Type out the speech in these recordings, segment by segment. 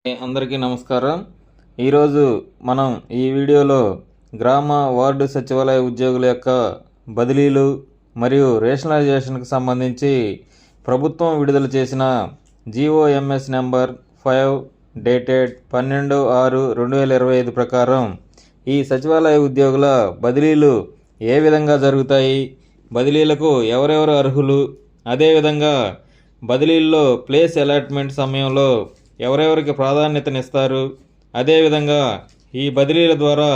అందరికీ నమస్కారం. ఈరోజు మనం ఈ వీడియోలో గ్రామ వార్డు సచివాలయ ఉద్యోగుల యొక్క బదిలీలు మరియు రేషనలైజేషన్కి సంబంధించి ప్రభుత్వం విడుదల చేసిన జీఓఎంఎస్ నెంబర్ 5 డేటెడ్ 12/6/2025 ప్రకారం ఈ సచివాలయ ఉద్యోగుల బదిలీలు ఏ విధంగా జరుగుతాయి, బదిలీలకు ఎవరెవరు అర్హులు, అదేవిధంగా బదిలీల్లో ప్లేస్ అలాట్మెంట్ సమయంలో ఎవరెవరికి ప్రాధాన్యతనిస్తారు, అదేవిధంగా ఈ బదిలీల ద్వారా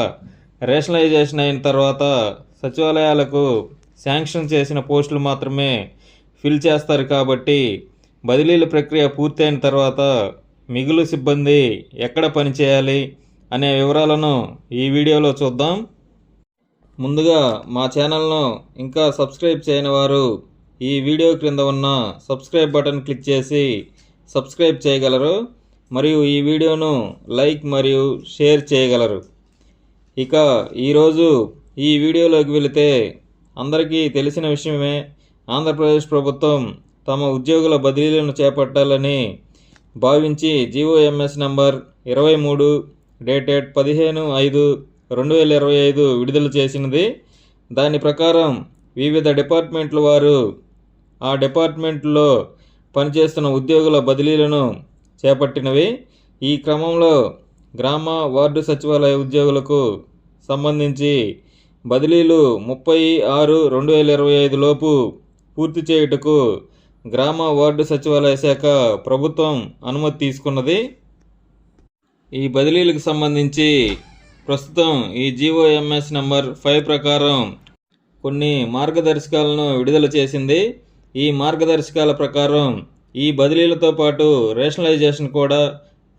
రేషనలైజేషన్ అయిన తర్వాత సచివాలయాలకు శాంక్షన్ చేసిన పోస్టులు మాత్రమే ఫిల్ చేస్తారు. కాబట్టి బదిలీల ప్రక్రియ పూర్తయిన తర్వాత మిగులు సిబ్బంది ఎక్కడ పనిచేయాలి అనే వివరాలను ఈ వీడియోలో చూద్దాం. ముందుగా మా ఛానల్ను ఇంకా సబ్స్క్రైబ్ చేయని వారు ఈ వీడియో క్రింద ఉన్న సబ్స్క్రైబ్ బటన్ క్లిక్ చేసి సబ్స్క్రైబ్ చేయగలరు మరియు ఈ వీడియోను లైక్ మరియు షేర్ చేయగలరు. ఇక ఈరోజు ఈ వీడియోలోకి వెళితే అందరికీ తెలిసిన విషయమే, ఆంధ్రప్రదేశ్ ప్రభుత్వం తమ ఉద్యోగుల బదిలీలను చేపట్టాలని భావించి జీఓఎంఎస్ నంబర్ 23 డేటెడ్ 15/5/2025 విడుదల చేసినది. దాని ప్రకారం వివిధ డిపార్ట్మెంట్ల వారు ఆ డిపార్ట్మెంట్లో పనిచేస్తున్న ఉద్యోగుల బదిలీలను చేపట్టినవి. ఈ క్రమంలో గ్రామ వార్డు సచివాలయ ఉద్యోగులకు సంబంధించి బదిలీలు 30/6/2025 లోపు పూర్తి చేయుటకు గ్రామ వార్డు సచివాలయ శాఖ ప్రభుత్వం అనుమతి తీసుకున్నది. ఈ బదిలీలకు సంబంధించి ప్రస్తుతం ఈ జీఓఎంఎస్ నెంబర్ 5 ప్రకారం కొన్ని మార్గదర్శకాలను విడుదల చేసింది. ఈ మార్గదర్శకాల ప్రకారం ఈ బదిలీలతో పాటు రేషనలైజేషన్ కూడా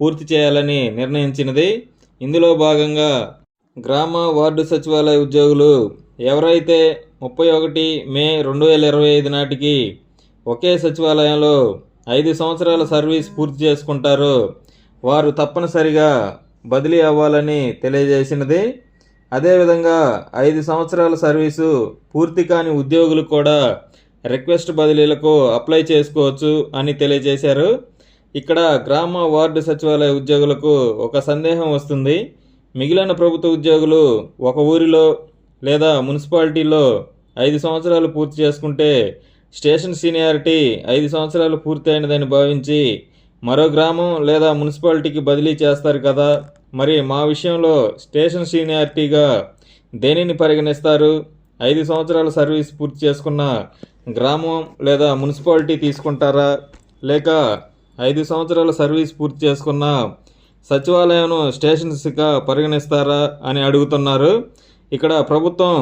పూర్తి చేయాలని నిర్ణయించినది. ఇందులో భాగంగా గ్రామ వార్డు సచివాలయ ఉద్యోగులు ఎవరైతే 31 మే 2025 నాటికి ఒకే సచివాలయంలో 5 సంవత్సరాల సర్వీస్ పూర్తి చేసుకుంటారో వారు తప్పనిసరిగా బదిలీ అవ్వాలని తెలియజేసినది. అదేవిధంగా 5 సంవత్సరాల సర్వీసు పూర్తి కాని ఉద్యోగులు కూడా రిక్వెస్ట్ బదిలీలకు అప్లై చేసుకోవచ్చు అని తెలియజేశారు. ఇక్కడ గ్రామ వార్డు సచివాలయ ఉద్యోగులకు ఒక సందేహం వస్తుంది. మిగిలిన ప్రభుత్వ ఉద్యోగులు ఒక ఊరిలో లేదా మున్సిపాలిటీలో 5 సంవత్సరాలు పూర్తి చేసుకుంటే స్టేషన్ సీనియారిటీ 5 సంవత్సరాలు పూర్తి అయినదని భావించి మరో గ్రామం లేదా మున్సిపాలిటీకి బదిలీ చేస్తారు కదా, మరి మా విషయంలో స్టేషన్ సీనియారిటీగా దేనిని పరిగణిస్తారు? 5 సంవత్సరాల సర్వీస్ పూర్తి చేసుకున్న గ్రామం లేదా మున్సిపాలిటీ తీసుకుంటారా, లేక 5 సంవత్సరాల సర్వీస్ పూర్తి చేసుకున్న సచివాలయం స్టేషన్స్గా పరిగణిస్తారా అని అడుగుతున్నారు. ఇక్కడ ప్రభుత్వం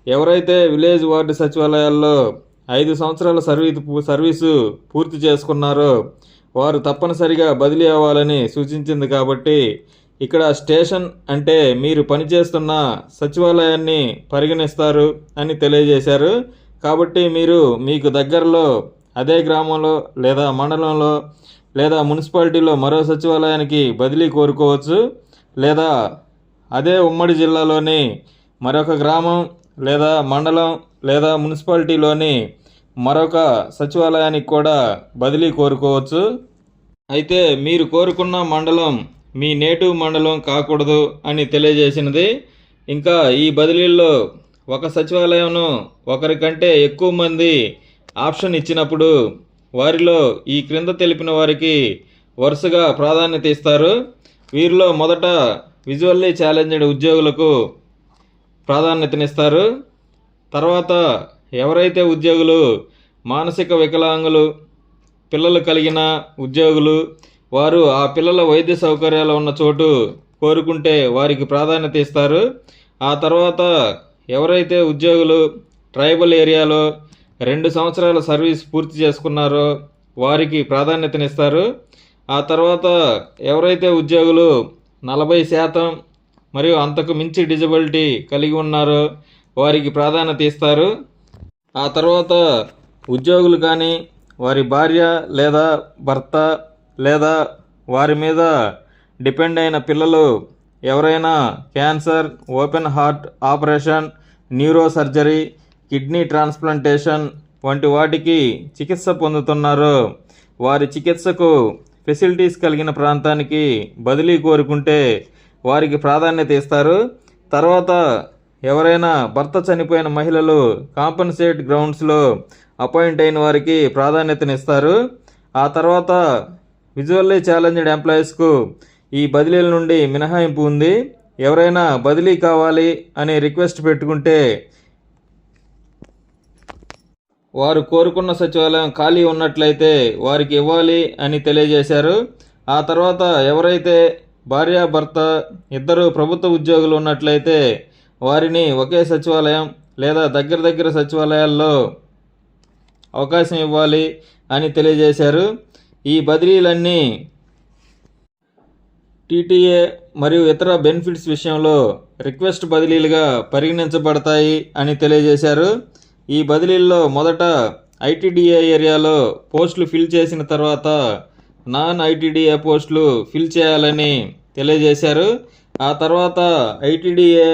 ఎవరైతే విలేజ్ వార్డు సచివాలయాల్లో 5 సంవత్సరాల సర్వీసు పూర్తి చేసుకున్నారో వారు తప్పనిసరిగా బదిలీ అవ్వాలని సూచించింది. కాబట్టి ఇక్కడ స్టేషన్ అంటే మీరు పనిచేస్తున్న సచివాలయాన్ని పరిగణిస్తారు అని తెలియజేశారు. కాబట్టి మీరు మీకు దగ్గరలో అదే గ్రామంలో లేదా మండలంలో లేదా మున్సిపాలిటీలో మరో సచివాలయానికి బదిలీ కోరుకోవచ్చు, లేదా అదే ఉమ్మడి జిల్లాలోని మరొక గ్రామం లేదా మండలం లేదా మున్సిపాలిటీలోని మరొక సచివాలయానికి కూడా బదిలీ కోరుకోవచ్చు. అయితే మీరు కోరుకున్న మండలం మీ నేటివ్ మండలం కాకూడదు అని తెలియజేసినది. ఇంకా ఈ బదిలీల్లో ఒక సచివాలయంను ఒకరికంటే ఎక్కువ మంది ఆప్షన్ ఇచ్చినప్పుడు వారిలో ఈ క్రింద తెలిపిన వారికి వరుసగా ప్రాధాన్యత ఇస్తారు. వీరిలో మొదట విజువల్లీ ఛాలెంజ్డ్ ఉద్యోగులకు ప్రాధాన్యతనిస్తారు. తర్వాత ఎవరైతే ఉద్యోగులు మానసిక వికలాంగులు పిల్లలు కలిగిన ఉద్యోగులు వారు ఆ పిల్లల వైద్య సౌకర్యాలు ఉన్న చోటు కోరుకుంటే వారికి ప్రాధాన్యత ఇస్తారు. ఆ తర్వాత ఎవరైతే ఉద్యోగులు ట్రైబల్ ఏరియాలో 2 సంవత్సరాల సర్వీస్ పూర్తి చేసుకున్నారో వారికి ప్రాధాన్యతనిస్తారు. ఆ తర్వాత ఎవరైతే ఉద్యోగులు 40% మరియు అంతకు మించి డిజబిలిటీ కలిగి ఉన్నారో వారికి ప్రాధాన్యత ఇస్తారు. ఆ తర్వాత ఉద్యోగులు కానీ వారి భార్య లేదా భర్త లేదా వారి మీద డిపెండ్ అయిన పిల్లలు ఎవరైనా cancer, open heart operation, neuro surgery, kidney transplantation వంటి వాటికి చికిత్స పొందుతున్నారో వారి చికిత్సకు ఫెసిలిటీస్ కలిగిన ప్రాంతానికి బదిలీ కోరుకుంటే వారికి ప్రాధాన్యత ఇస్తారు. తర్వాత ఎవరైనా భర్త చనిపోయిన మహిళలు కాంపన్సేట్ గ్రౌండ్స్లో అపాయింట్ అయిన వారికి ప్రాధాన్యతనిస్తారు. ఆ తర్వాత విజువల్లీ ఛాలెంజ్డ్ ఎంప్లాయీస్కు ఈ బదిలీల నుండి మినహాయింపు ఉంది. ఎవరైనా బదిలీ కావాలి అని రిక్వెస్ట్ పెట్టుకుంటే వారు కోరుకున్న సచివాలయం ఖాళీ ఉన్నట్లయితే వారికి ఇవ్వాలి అని తెలియజేశారు. ఆ తర్వాత ఎవరైతే భార్యాభర్త ఇద్దరు ప్రభుత్వ ఉద్యోగులు ఉన్నట్లయితే వారిని ఒకే సచివాలయం లేదా దగ్గర సచివాలయాల్లో అవకాశం ఇవ్వాలి అని తెలియజేశారు. ఈ బదిలీలన్నీ టీటీఏ మరియు ఇతర బెనిఫిట్స్ విషయంలో రిక్వెస్ట్ బదిలీలుగా పరిగణించబడతాయి అని తెలియజేశారు. ఈ బదిలీల్లో మొదట ఐటీడీఏ ఏరియాలో పోస్టులు ఫిల్ చేసిన తర్వాత నాన్ ఐటీడీఏ పోస్టులు ఫిల్ చేయాలని తెలియజేశారు. ఆ తర్వాత ఐటీడీఏ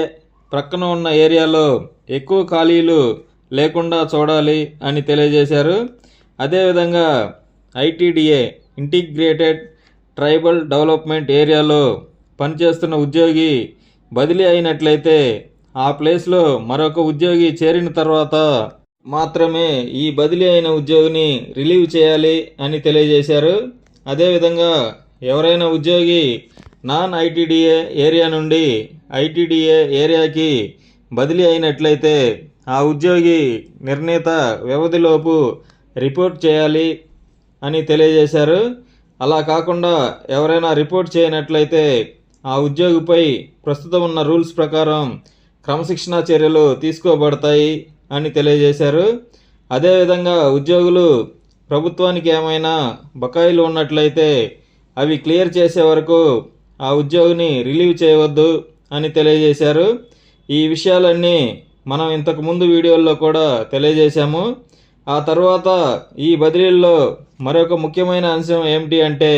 ప్రక్కన ఉన్న ఏరియాలో ఎక్కువ ఖాళీలు లేకుండా చూడాలి అని తెలియజేశారు. అదేవిధంగా ఐటీడీఏ ఇంటిగ్రేటెడ్ ట్రైబల్ డెవలప్మెంట్ ఏరియాలో పనిచేస్తున్న ఉద్యోగి బదిలీ అయినట్లయితే ఆ ప్లేస్లో మరొక ఉద్యోగి చేరిన తర్వాత మాత్రమే ఈ బదిలీ అయిన ఉద్యోగిని రిలీవ్ చేయాలి అని తెలియజేశారు. అదేవిధంగా ఎవరైనా ఉద్యోగి నాన్ ఐటీడీఏ ఏరియా నుండి ఐటీడీఏ ఏరియాకి బదిలీ అయినట్లయితే ఆ ఉద్యోగి నిర్ణీత వ్యవధిలోపు రిపోర్ట్ చేయాలి అని తెలియజేశారు. అలా కాకుండా ఎవరైనా రిపోర్ట్ చేయనట్లయితే ఆ ఉద్యోగిపై ప్రస్తుతం ఉన్న రూల్స్ ప్రకారం క్రమశిక్షణా చర్యలు తీసుకోబడతాయి అని తెలియజేశారు. అదేవిధంగా ఉద్యోగులు ప్రభుత్వానికి ఏమైనా బకాయిలు ఉన్నట్లయితే అవి క్లియర్ చేసే వరకు ఆ ఉద్యోగిని రిలీవ్ చేయవద్దు అని తెలియజేశారు. ఈ విషయాలన్నీ మనం ఇంతకు ముందు వీడియోల్లో కూడా తెలియజేశాము. ఆ తర్వాత ఈ బదిలీల్లో మరొక ముఖ్యమైన అంశం ఏమిటి అంటే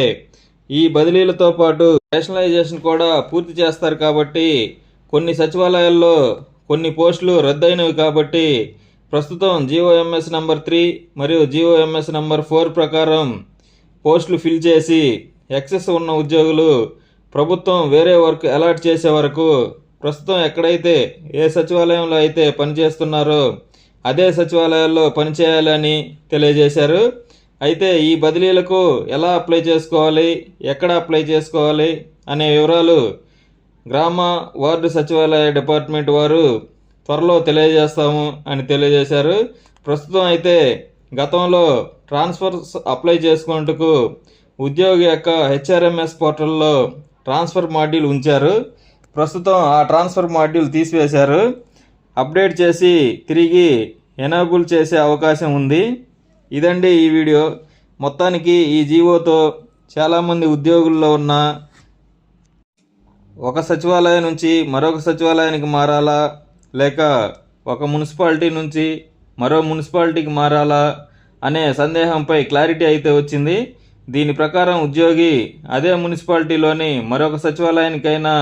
ఈ బదిలీలతో పాటు రేషనలైజేషన్ కూడా పూర్తి చేస్తారు. కాబట్టి కొన్ని సచివాలయాల్లో కొన్ని పోస్టులు రద్దయినవి కాబట్టి ప్రస్తుతం జీఓఎంఎస్ నెంబర్ 3 మరియు జీఓఎంఎస్ నెంబర్ 4 ప్రకారం పోస్టులు ఫిల్ చేసి ఎక్సెస్ ఉన్న ఉద్యోగులు ప్రభుత్వం వేరే వర్క్ అలాట్ చేసే వరకు ప్రస్తుతం ఎక్కడైతే ఏ సచివాలయంలో అయితే పనిచేస్తున్నారో అదే సచివాలయాల్లో పనిచేయాలని తెలియజేశారు. అయితే ఈ బదిలీలకు ఎలా అప్లై చేసుకోవాలి, ఎక్కడ అప్లై చేసుకోవాలి అనే వివరాలు గ్రామ వార్డు సచివాలయ డిపార్ట్మెంట్ వారు త్వరలో తెలియజేస్తాము అని తెలియజేశారు. ప్రస్తుతం అయితే గతంలో ట్రాన్స్ఫర్స్ అప్లై చేసుకునేందుకు ఉద్యోగి యొక్క హెచ్ఆర్ఎంఎస్ పోర్టల్లో ట్రాన్స్ఫర్ మాడ్యూల్ ఉంచారు. ప్రస్తుతం ఆ ట్రాన్స్ఫర్ మాడ్యూల్ తీసివేశారు. అప్డేట్ చేసి తిరిగి ఎనేబుల్ చేసే అవకాశం ఉంది. ఇదండి ఈ వీడియో. మొత్తానికి ఈ జీవోతో చాలామంది ఉద్యోగుల్లో ఉన్న ఒక సచివాలయం నుంచి మరొక సచివాలయానికి మారాలా లేక ఒక మున్సిపాలిటీ నుంచి మరో మున్సిపాలిటీకి మారాలా అనే సందేహంపై క్లారిటీ అయితే వచ్చింది. దీని ప్రకారం ఉద్యోగి అదే మున్సిపాలిటీలోని మరొక సచివాలయానికైనా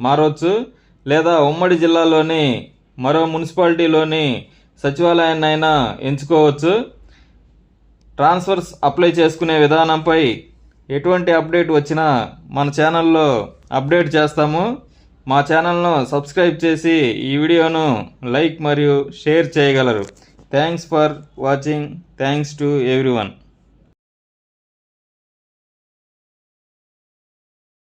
మారవచ్చు లేదా ఉమ్మడి జిల్లాలోని మరో మున్సిపాలిటీలోని సచివాలయాన్నైనా ఎంచుకోవచ్చు. ట్రాన్స్ఫర్స్ అప్లై చేసుకునే విధానంపై ఎటువంటి అప్డేట్ వచ్చినా మన ఛానల్లో అప్డేట్ చేస్తాము. మా ఛానల్ను సబ్స్క్రైబ్ చేసి ఈ వీడియోను లైక్ మరియు షేర్ చేయగలరు. Thanks for watching. Thanks to everyone.